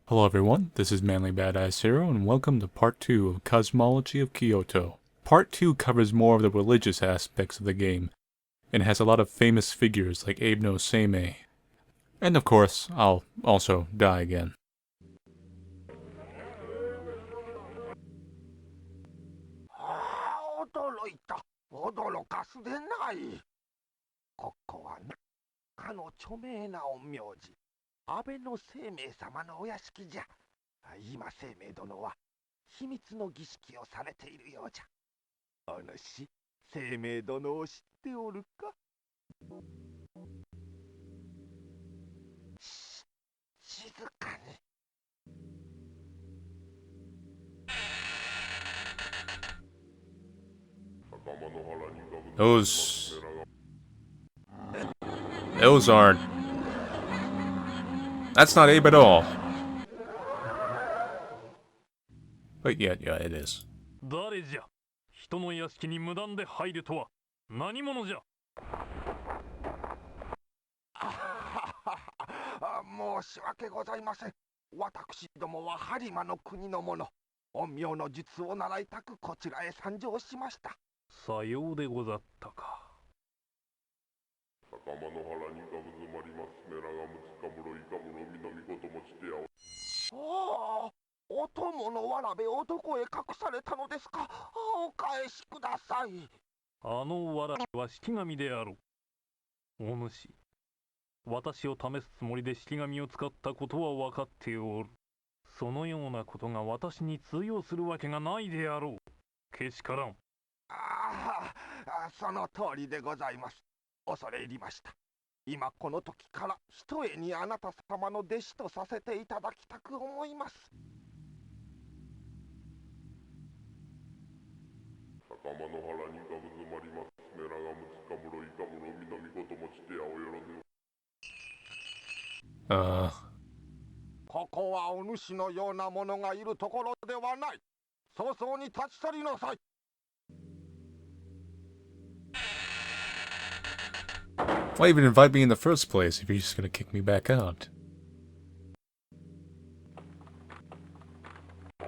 Hello everyone, this is ManlyBadassHero and welcome to Part 2 of Cosmology of Kyoto. Part 2 covers more of the religious aspects of the game, and has a lot of famous figures like Abe no Seimei. And of course, I'll also die again. Those aren't... That's not Abe at all. But yeah, it is. 誰じゃ人の屋敷に無断で入るとは何者じゃ申し訳ございません。私どもは播磨の国の者。陰陽の術を習いたくこちらへ参上しました。さようでござったか。袴の腹にがぶずまりますめらがむつかむろいかむろみのみこともちてやお。ああ、お供のわらべをどこへ隠されたのですか。お返しください。あのわらべは式神であろう。お主、私を試すつもりで式神を使ったことは分かっておる。そのようなことが私に通用するわけがないであろう。けしからん。ああ、その通りでございます。恐れ入りました。今この時からひとえにあなた様の弟子とさせていただきたく思います。袴の腹にがぶずまりますめらがむつかむろいかむろみのみこともちてやおよろずここはお主のようなものがいるところではない。早々に立ち去りなさい。Why even invite me in the first place if you're just gonna kick me back out?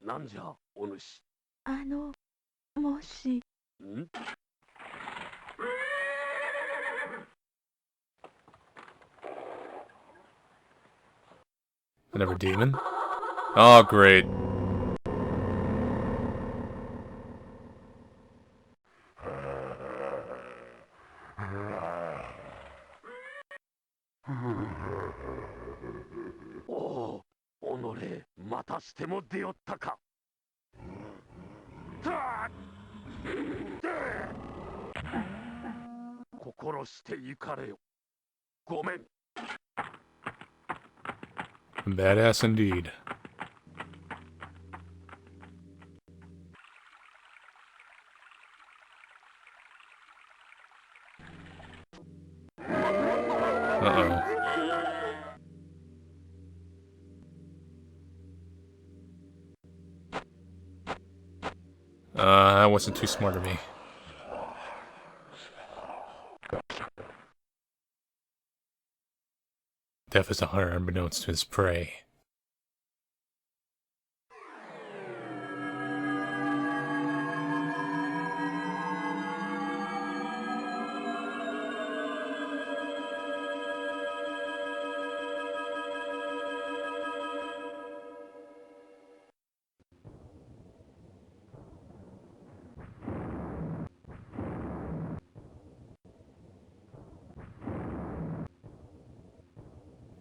なんじゃ、お主。もし。ん Another demon? Oh, great. Oh, おのれ、またしても出よったか。心して行かれよ。ごめん。Badass indeed. Uh-oh. That wasn't too smart of me. Death is a hunter unbeknownst to his prey.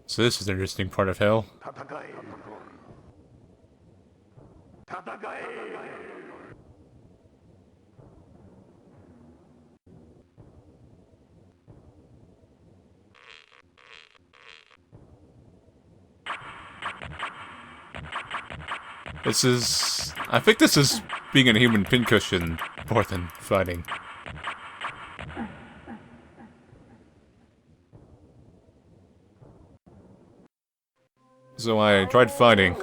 So this is an interesting part of hell. I think this is being a human pincushion more than fighting. So I tried fighting,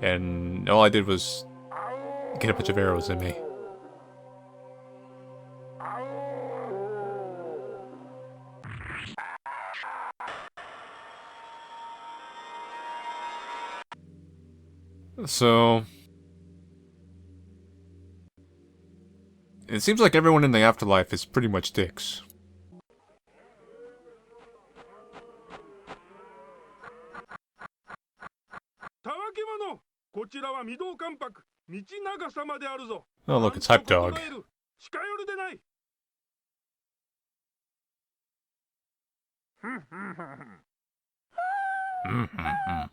and all I did was get a bunch of arrows in me. So, it seems like everyone in the afterlife is pretty much dicks. たわけ者、こちらは御堂関白、道長様であるぞ。 Oh, look, it's Hype Dog. 近寄るでない。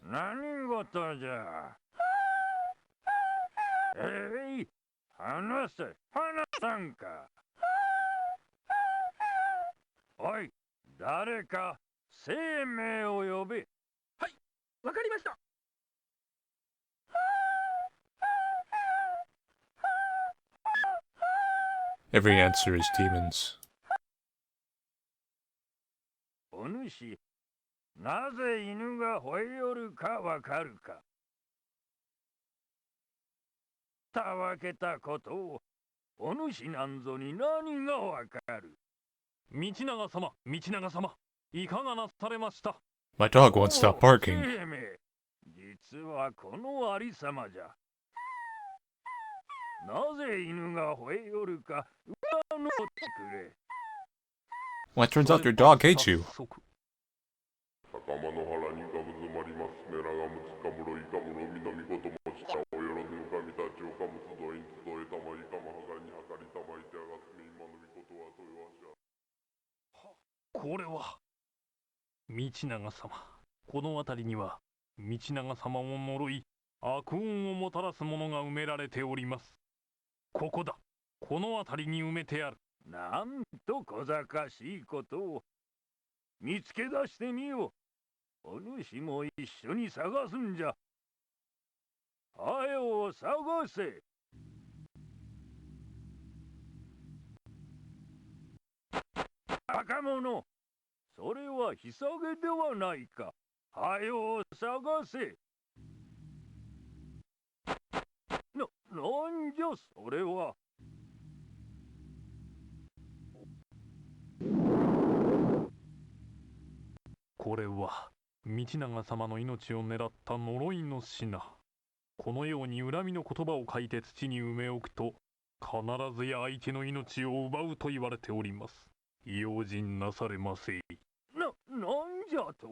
何事じゃ。話せ、話さんか。おい、誰か生命を呼べ。はい、わかりました。 Every answer is demons. お主、なぜ犬が吠えよるかわかるか。たわけたことを、お主なんぞに何がわかる。道長様、道長様、いかがなされました？ My dog won't stop barking. 生命、実はこのありさまじゃ。なぜ犬が吠えよるか、占ってくれ。Well, it turns out your dog hates you. 仲間の腹にがぶずまりますメラがむつかむろいかむろみのみこともちたおよろずぬかみたちおかむつどいんつどえたまいかまはかりにはかりたまいてあがすみ今のみことはとよわしゃ。これは道長様、この辺りには道長様を呪い悪運をもたらすものが埋められております。ここだ、この辺りに埋めてある。なんと小賢しいことを見つけ出してみよう。お主も一緒に探すんじゃ。はよ探せ。赤者、それはひさげではないか。はよ探せ。なんじゃそれは。これは道長様の命を狙った呪いの品。このように恨みの言葉を書いて土に埋め置くと必ずや相手の命を奪うと言われております。用心なされませ。なんじゃと？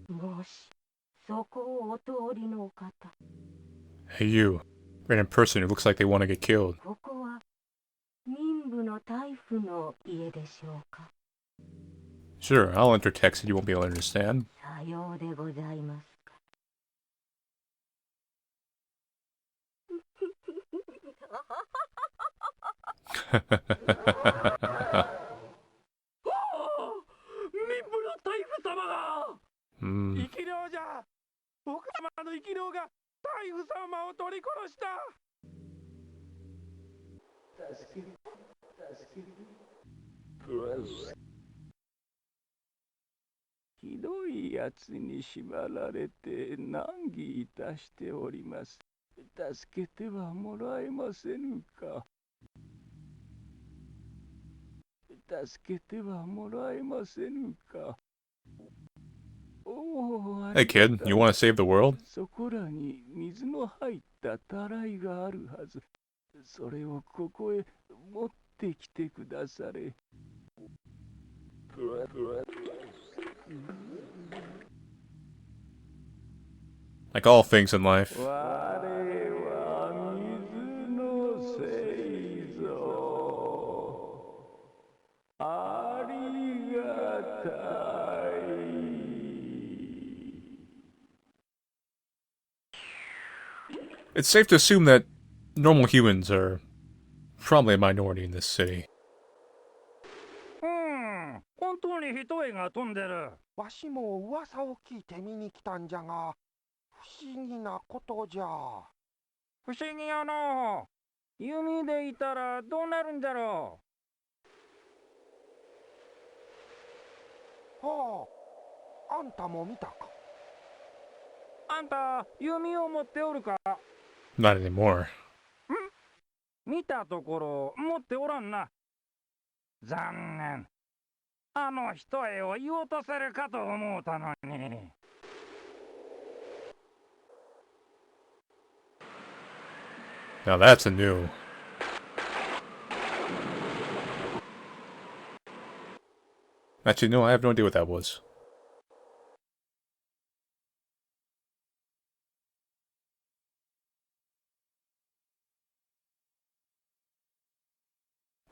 もしそこをお通りの方。 Hey, you. Random person who looks like they want to get killed. ここは民部の大夫の家でしょうか。 Sure, I'll enter text that you won't be able to understand. さようでございますか。民部の大夫様が。 Hmm. 生き量じゃ。奥様の生き量が大夫様を取り殺した。ひどいやつに縛られて難儀いたしております。助けてはもらえませぬか。助けてはもらえませぬか。Hey kid, you want to save the world? そこらに水の入ったたらいがあるはず。それをここへ持ってきてくだされ。Like all things in life. 我は水の聖像。ありがたい。It's safe to assume that normal humans are probably a minority in this city. 本当に一重が飛んでる。わしも噂を聞いて見に来たんじゃが、不思議なことじゃ。不思議やの。弓でいたらどうなるんだろう。はあ、あんたも見たか。あんた弓を持っておるか。 Not anymore. 見たところ持っておらんな。残念。あの一重を言おうとせるかと思うたのに。Now that's a new. Actually, no, I have no idea what that was.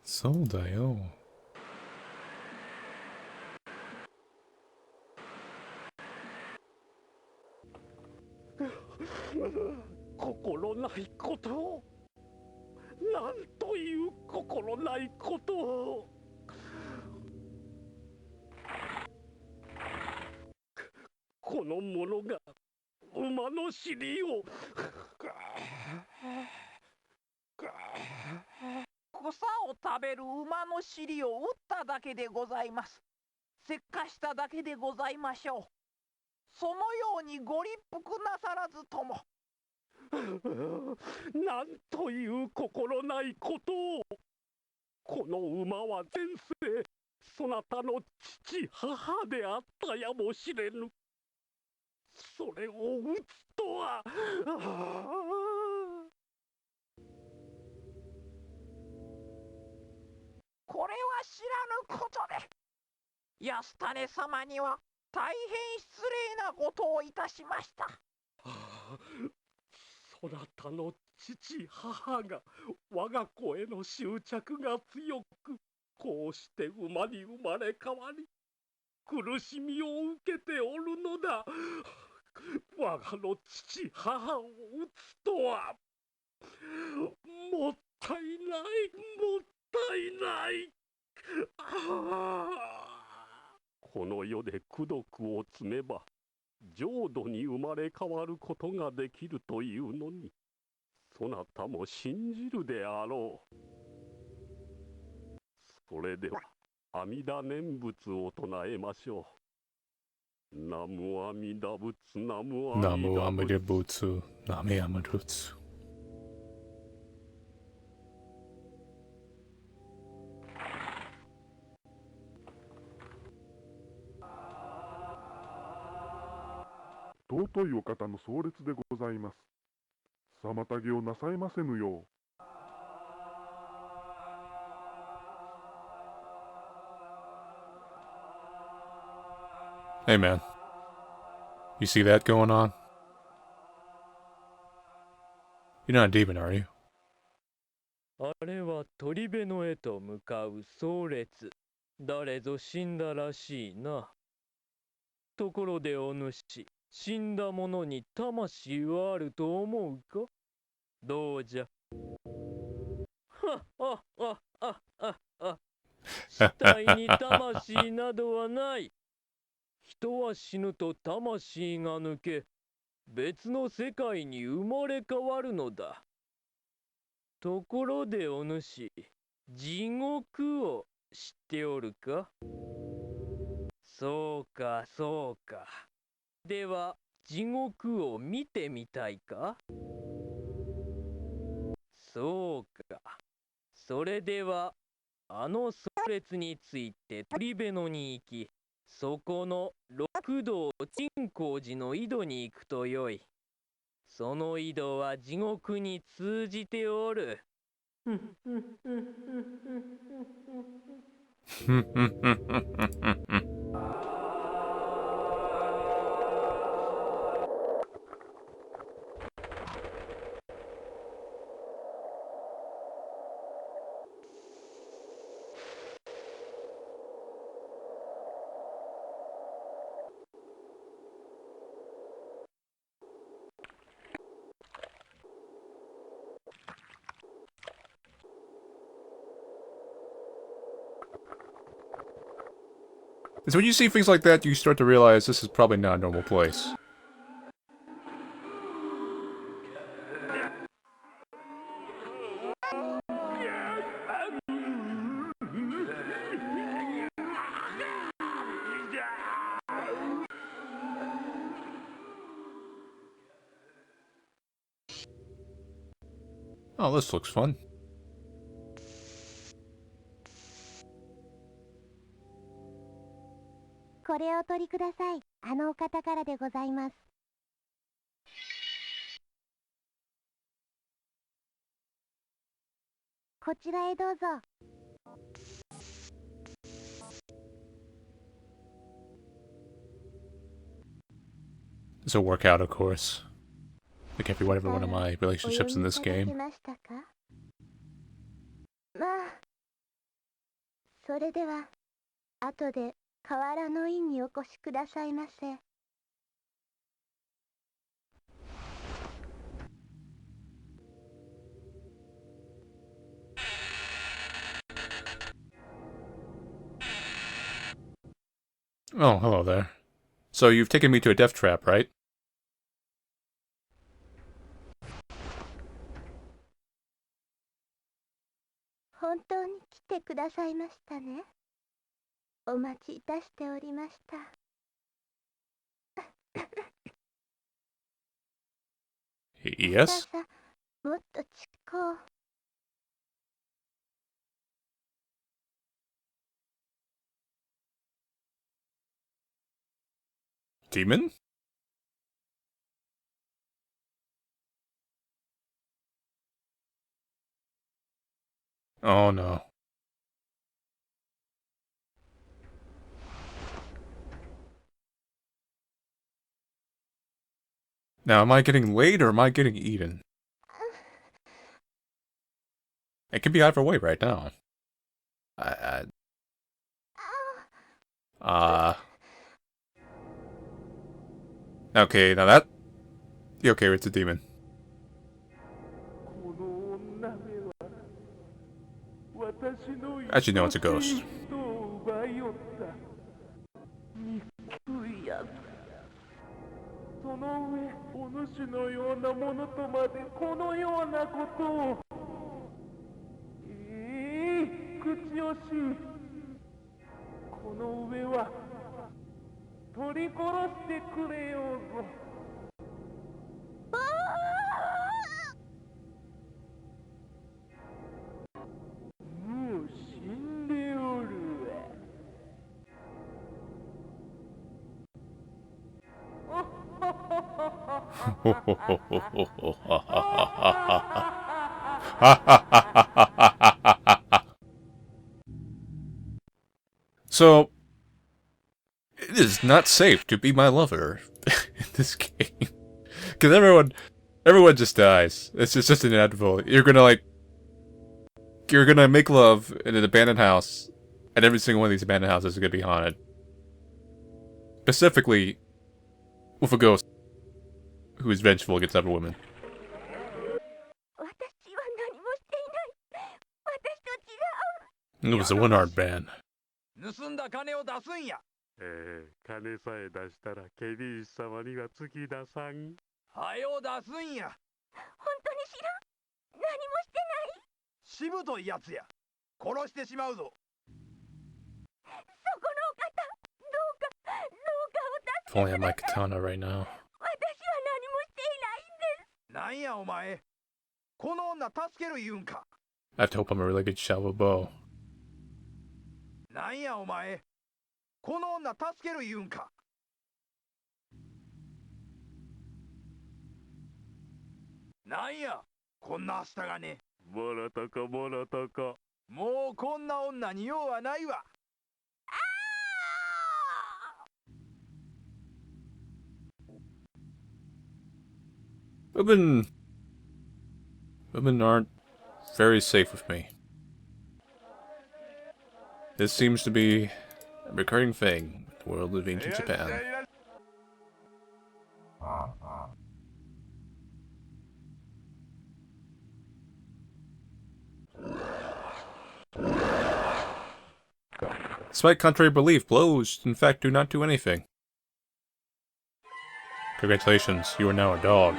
So da yo. 心ないことを。なんという心ないことを。この者が馬の尻を草を食べる馬の尻を打っただけでございます。せっかしただけでございましょう。そのようにご立腹なさらずとも。なんという心ないことを。この馬は前世そなたの父母であったやもしれぬ。それを打つとは。これは知らぬことで、安種様には大変失礼なことをいたしました。そなたの父母が我が子への執着が強く、こうして馬に生まれ変わり苦しみを受けておるのだ。我がの父母を打つとはもったいない、もったいない。この世で功徳を積めば浄土に生まれ変わることができるというのに、そなたも信じるであろう。それでは阿弥陀念仏を唱えましょう。ナムアミダ仏、ナムアミ Namu ダ仏。 Amida Butsu. Nami Amadutsu. 尊いお方の壮烈でございます。妨げをなさいませぬよう。Hey man, you see that going on? You're not a demon, are you? あれは鳥辺のへと向かう壮烈。誰ぞ死んだらしいな。ところでお主、死んだ者に魂はあると思うか？どうじゃ。はっはっはっはっはっは。死体に魂などはない。人は死ぬと魂が抜け、別の世界に生まれ変わるのだ。ところでお主、地獄を知っておるか？そうかそうか。では地獄を見てみたいか？そうか。それではあの壮烈について鳥辺野に行き、そこの六道鎮光寺の井戸に行くとよい。その井戸は地獄に通じておる。So when you see things like that, you start to realize this is probably not a normal place. Oh, this looks fun. これをお取りください。あのお方からでございます。こちらへどうぞ。This will work out, of course. Like every one of my relationships in this お読みいただけ game. ましたか？まあ、それでは後で河原の院にお越しくださいませ。Oh, hello there. So you've taken me to a death trap, right? 本当に来てくださいましたね。お待ちいたしておりました。Yes? さあさあ、もっと近こう。Demon? Oh no. Now, am I getting laid or am I getting eaten? It could be either way right now. Okay, now that... Okay, it's a demon. Actually, no, it's a ghost. その上、お主のようなものとまでこのようなことを。口惜しい。この上は取り殺してくれようぞ。もう死んでおるわ。So, it is not safe to be my lover in this game. Because everyone just dies. It's just inevitable. You're gonna make love in an abandoned house, and every single one of these abandoned houses is gonna be haunted. Specifically, with a ghost who is vengeful against other women. It was a one-armed man. 盗んだ金を出すんや。金さえ出したらケビン様には月出さん。はよ出すんや。本当に知らん。何もしてない。しぶといやつや。殺してしまうぞ。そこのお方、どうかお If only I had my katana right now. 私は何もしていないんです。なんやお前。この女助ける言うんか。I have to hope I'm a really good shot with a bow. なんやお前。この女助ける言うんか。なんやこんな明日がね。もろとこもろとこ。もうこんな女に用はないわ。Women aren't very safe with me. This seems to be a recurring thing in the world of ancient Japan. Despite contrary belief, blows, in fact, do not do anything. Congratulations, you are now a dog.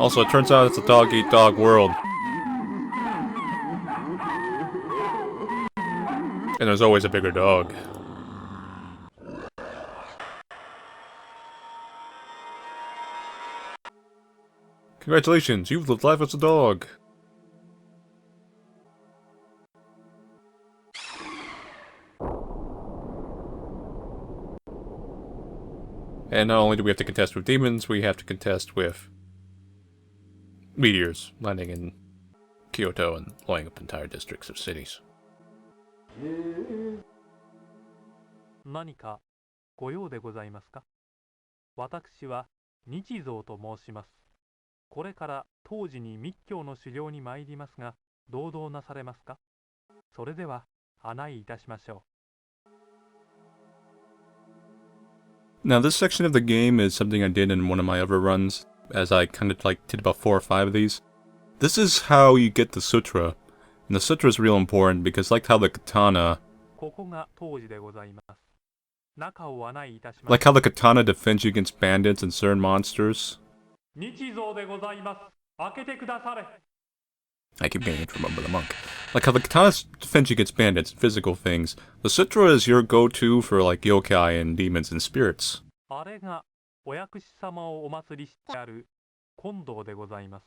Also, it turns out it's a dog-eat-dog world. And there's always a bigger dog. Congratulations, you've lived life as a dog. And not only do we have to contest with demons, we have to contest with meteors landing in Kyoto and blowing up entire districts of cities. 何かご用でございますか？私は日蔵と申します。これから当時に密教の修行に参りますが、同道なされますか？それでは案内いたしましょう。Now, this section of the game is something I did in one of my other runs, as I kind of like did about 4 or 5 of these. This is how you get the sutra, and the sutra is real important because, like how the katana, ここが当時でございます。中を案内いたします。like how the katana defends you against bandits and certain monsters. 日蔵でございます。開けてくだされ。I keep getting it from Remember the Monk. Like how the katana defends you against bandits and physical things, the sutra is your go-to for like yokai and demons and spirits. あれがお薬師様をお祭りしてある金堂でございます。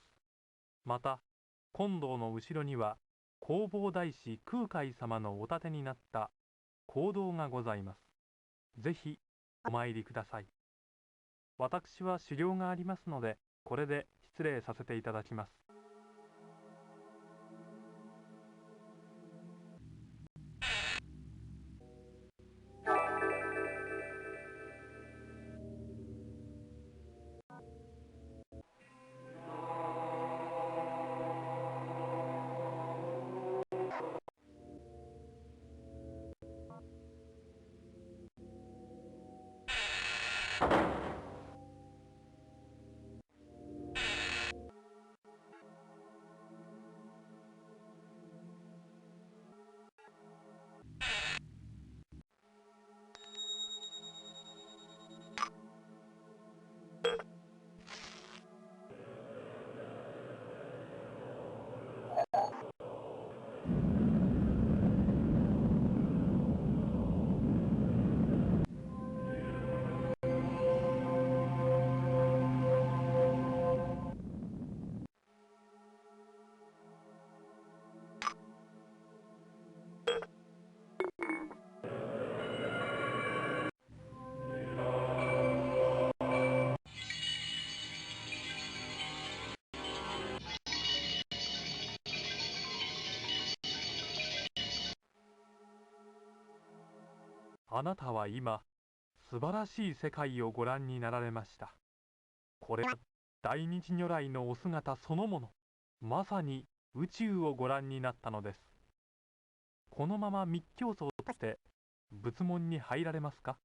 また、金堂の後ろには弘法大師空海様のお立てになった講堂がございます。ぜひお参りください。私は修行がありますので、これで失礼させていただきます。あなたは今、素晴らしい世界をご覧になられました。これは大日如来のお姿そのもの、まさに宇宙をご覧になったのです。このまま密教僧として仏門に入られますか？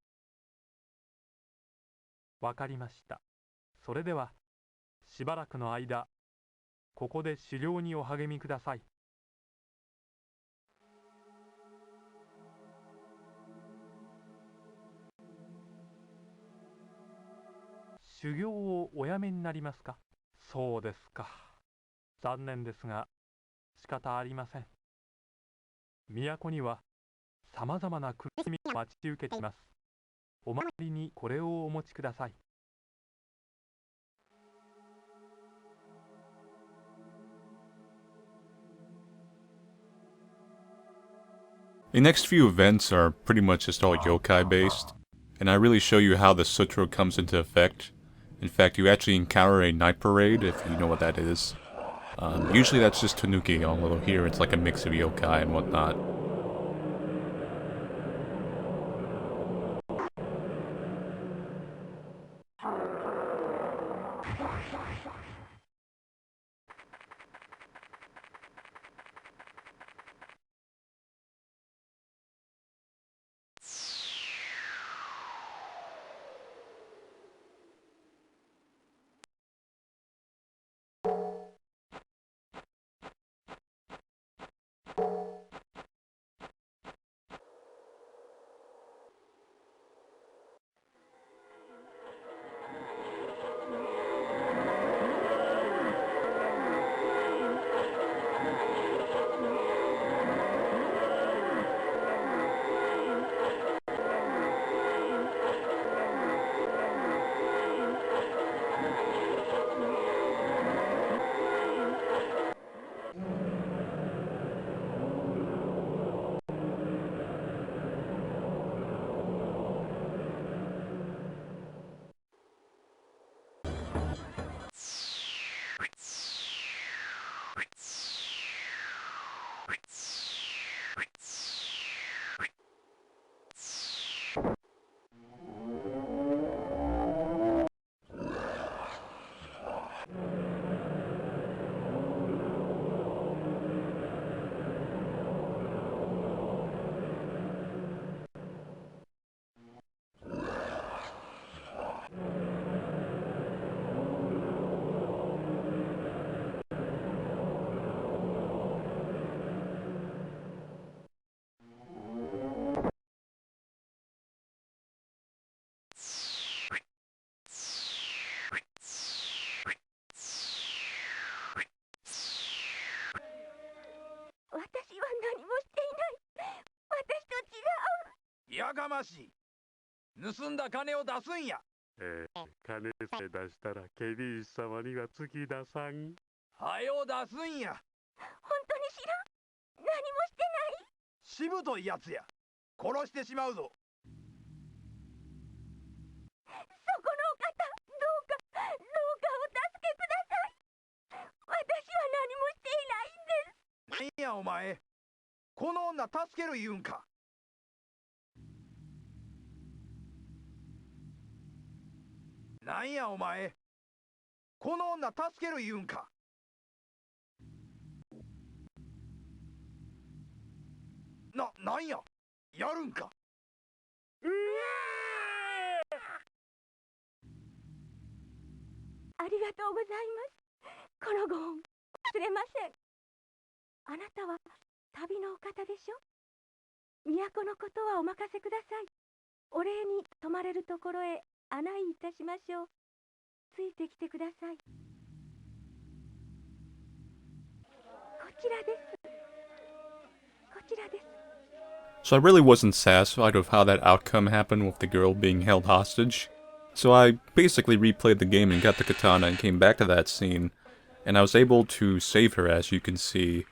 わかりました。それでは、しばらくの間、ここで修行にお励みください。修行をおやめになりますか？そうですか。残念ですが、仕方ありません。都にはさまざまな苦しみが待ち受けています。お守りにこれをお持ちください。The next few events are pretty much just all yokai based, and I really show you how the sutra comes into effect. In fact, you actually encounter a night parade, if you know what that is. Usually that's just tanuki, although here it's like a mix of yokai and whatnot. やかましい。盗んだ金を出すんや。金さえ出したらケリー様には月田さん。はよ出すんや。本当に知らん。何もしてない。しぶといやつや。殺してしまうぞ。そこのお方、どうかお助けください。私は何もしていないんです。なんやお前。この女助ける言うんか。なんやお前。この女助ける言うんか。なんや。やるんか。ありがとうございます。このご恩、忘れません。あなたは旅のお方でしょ。都のことはお任せください。お礼に泊まれるところへ案内いたしましょう。ついてきてください。こちらです。こちらです。So I really wasn't satisfied with how that outcome happened with the girl being held hostage. So I basically replayed the game and got the katana and came back to that scene, and I was able to save her, as you can see.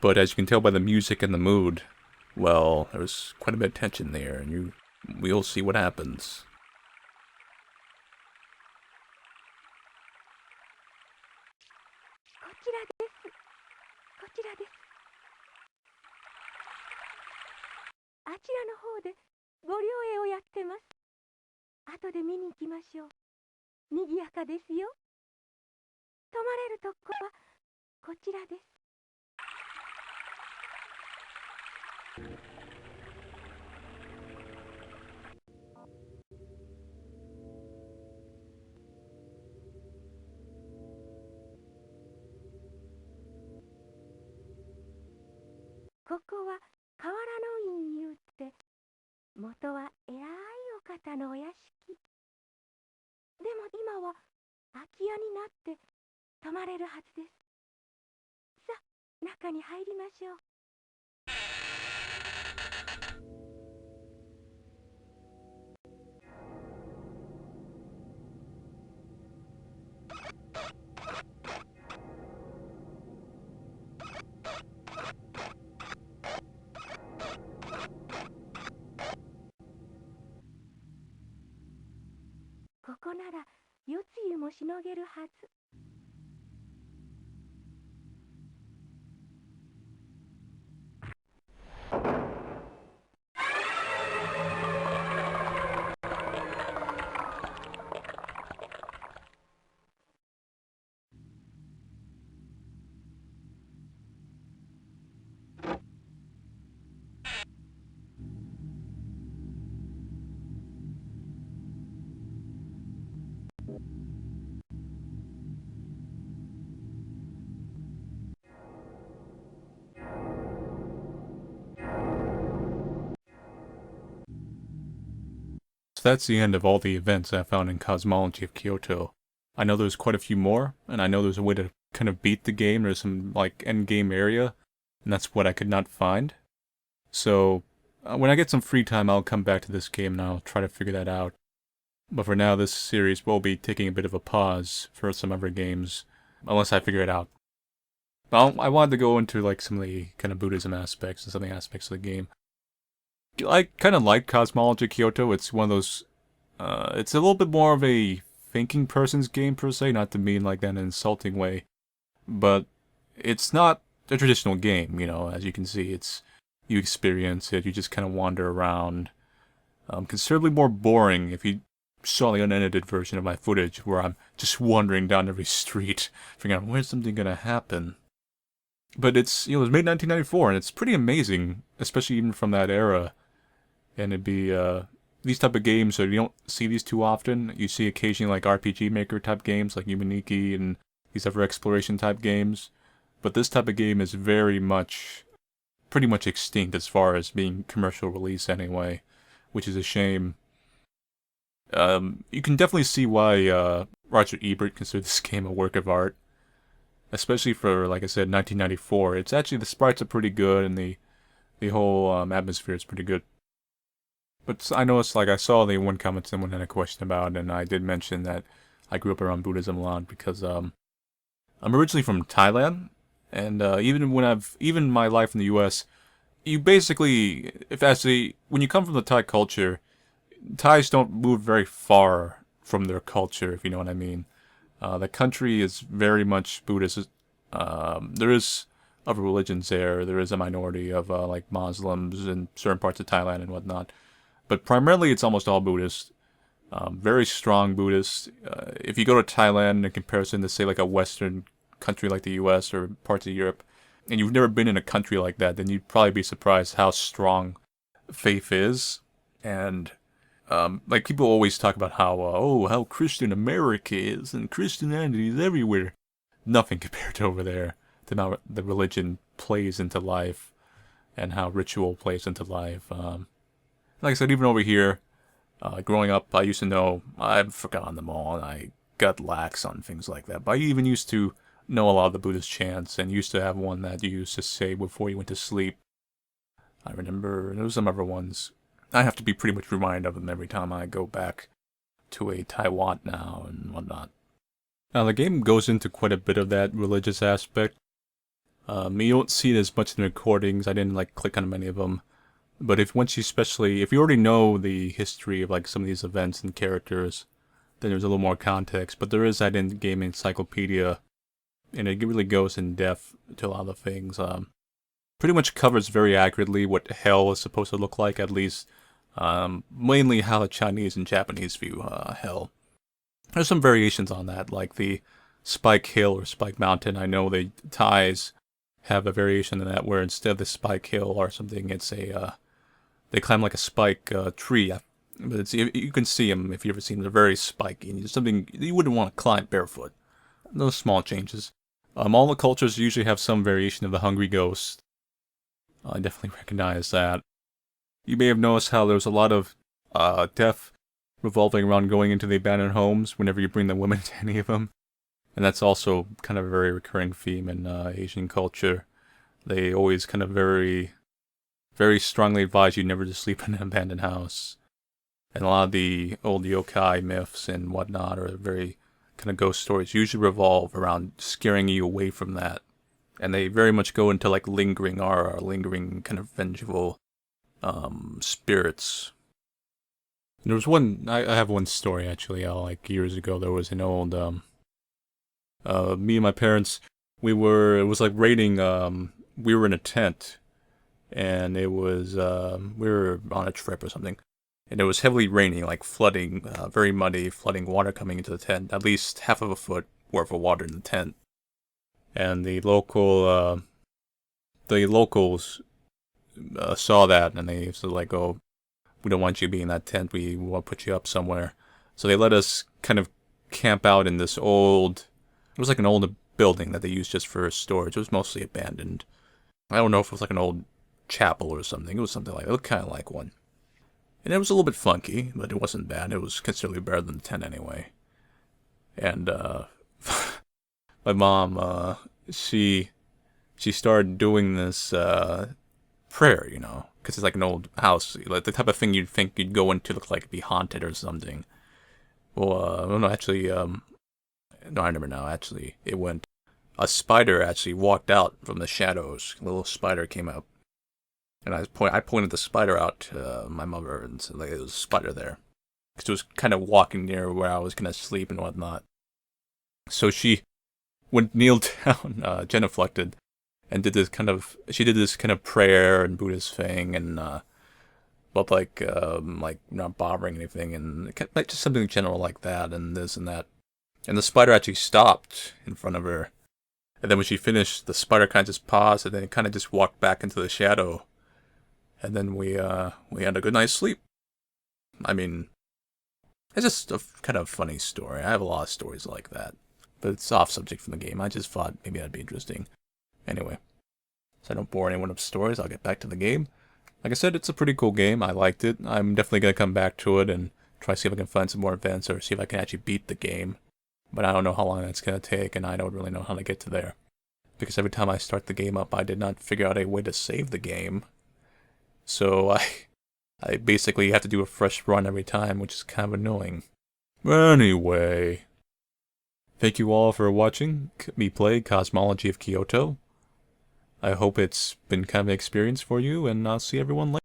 But as you can tell by the music and the mood, well, there's quite a bit of tension there, and we'll see what happens. こちらです。こちらです。あちらの方でご両営をやってます。後で見に行きましょう。にぎやかですよ。泊まれるとこはこちらです。ここは河原の院にうって、元は偉いお方のお屋敷。でも今は空き家になって泊まれるはずです。さあ、中に入りましょう。ここなら夜露もしのげるはず。So that's the end of all the events I found in Cosmology of Kyoto. I know there's quite a few more, and I know there's a way to kind of beat the game. There's some, like, endgame area, and that's what I could not find. So, when I get some free time, I'll come back to this game and I'll try to figure that out. But for now, this series will be taking a bit of a pause for some other games, unless I figure it out. Well, I wanted to go into, like, some of the kind of Buddhism aspects and some of the aspects of the game. I kind of like Cosmology Kyoto. It's one of those, it's a little bit more of a thinking person's game per se, not to mean like that in an insulting way. But it's not a traditional game, you know, as you can see. You experience it, you just kind of wander around. Considerably more boring if you saw the unedited version of my footage, where I'm just wandering down every street, figuring out where's something gonna happen. But it's, it was made in 1994, and it's pretty amazing, especially even from that era. And it'd be, these type of games, so you don't see these too often. You see occasionally like RPG Maker type games, like Humaniki and these other exploration type games. But this type of game is pretty much extinct as far as being commercial release anyway, which is a shame. You can definitely see why Roger Ebert considered this game a work of art. Especially for, like I said, 1994. It's actually, the sprites are pretty good, and the whole atmosphere is pretty good. But I noticed, like, I saw the one comment someone had a question about, and I did mention that I grew up around Buddhism a lot because I'm originally from Thailand, and even my life in the U.S., you basically, when you come from the Thai culture, Thais don't move very far from their culture, if you know what I mean. The country is very much Buddhist. There is other religions there. There is a minority of like Muslims in certain parts of Thailand and whatnot, but primarily it's almost all Buddhist. Very strong Buddhist. If you go to Thailand in comparison to say like a Western country like the U.S. or parts of Europe, and you've never been in a country like that, then you'd probably be surprised how strong faith is. And like people always talk about how Christian America is and Christianity is everywhere. Nothing compared to over there. To how the religion plays into life and how ritual plays into life. Like I said, even over here, growing up, I used to know, I've forgotten them all, and I got lax on things like that. But I even used to know a lot of the Buddhist chants, and used to have one that you used to say before you went to sleep. I remember there was some other ones. I have to be pretty much reminded of them every time I go back to a Taiwan now and whatnot. Now, the game goes into quite a bit of that religious aspect. You don't see it as much in the recordings. I didn't like click on many of them. But if you already know the history of like some of these events and characters, then there's a little more context. But there is that in-game encyclopedia, and it really goes in depth to a lot of things. Pretty much covers very accurately what hell is supposed to look like, at least. Mainly how the Chinese and Japanese view hell. There's some variations on that, like the Spike Hill or Spike Mountain. I know the Thais have a variation of that where instead of the Spike Hill or something, it's they climb like a spike tree. But you can see them if you ever seen them. They're very spiky, and it's something you wouldn't want to climb barefoot. Those small changes. All the cultures usually have some variation of the hungry ghost. I definitely recognize that. You may have noticed how there's a lot of death revolving around going into the abandoned homes whenever you bring the women to any of them. And that's also kind of a very recurring theme in Asian culture. They always kind of very, very strongly advise you never to sleep in an abandoned house. And a lot of the old yokai myths and whatnot are very kind of ghost stories usually revolve around scaring you away from that. And they very much go into like lingering aura, lingering kind of vengeful spirits. And there was one, I have one story actually, like years ago. There was an old, me and my parents, it was like raining, we were in a tent, and it was, we were on a trip or something, and it was heavily raining, like flooding, very muddy, flooding water coming into the tent, at least half of a foot worth of water in the tent. And the locals saw that, and they said like, oh, we don't want you to be in that tent, we want to put you up somewhere. So they let us kind of camp out in this it was like an old building that they used just for storage. It was mostly abandoned. I don't know if it was like an old chapel or something. It was something like, it looked kind of like one. And it was a little bit funky, but it wasn't bad. It was considerably better than the tent anyway. And, my mom, she started doing this, prayer, you know, because it's like an old house, like the type of thing you'd think you'd go into look like it'd be haunted or something. Well, no, actually, no, I remember now, actually, a spider actually walked out from the shadows. A little spider came out. And I pointed the spider out to my mother and said, like, there was a spider there. Because it was kind of walking near where I was going to sleep and whatnot. So she kneeled down, genuflected, and did this kind of prayer and Buddhist thing, and but like not bothering anything, and like just something general like that, and this and that. And the spider actually stopped in front of her, and then when she finished, the spider kind of just paused, and then it kind of just walked back into the shadow, and then we had a good night's sleep. I mean, it's just a kind of funny story. I have a lot of stories like that, but it's off subject from the game. I just thought maybe that'd be interesting. Anyway, so I don't bore anyone with stories, I'll get back to the game. Like I said, it's a pretty cool game. I liked it. I'm definitely going to come back to it and try to see if I can find some more events or see if I can actually beat the game. But I don't know how long that's going to take, and I don't really know how to get to there. Because every time I start the game up, I did not figure out a way to save the game. So I basically have to do a fresh run every time, which is kind of annoying. Anyway, thank you all for watching me play Cosmology of Kyoto. I hope it's been kind of an experience for you, and I'll see everyone later.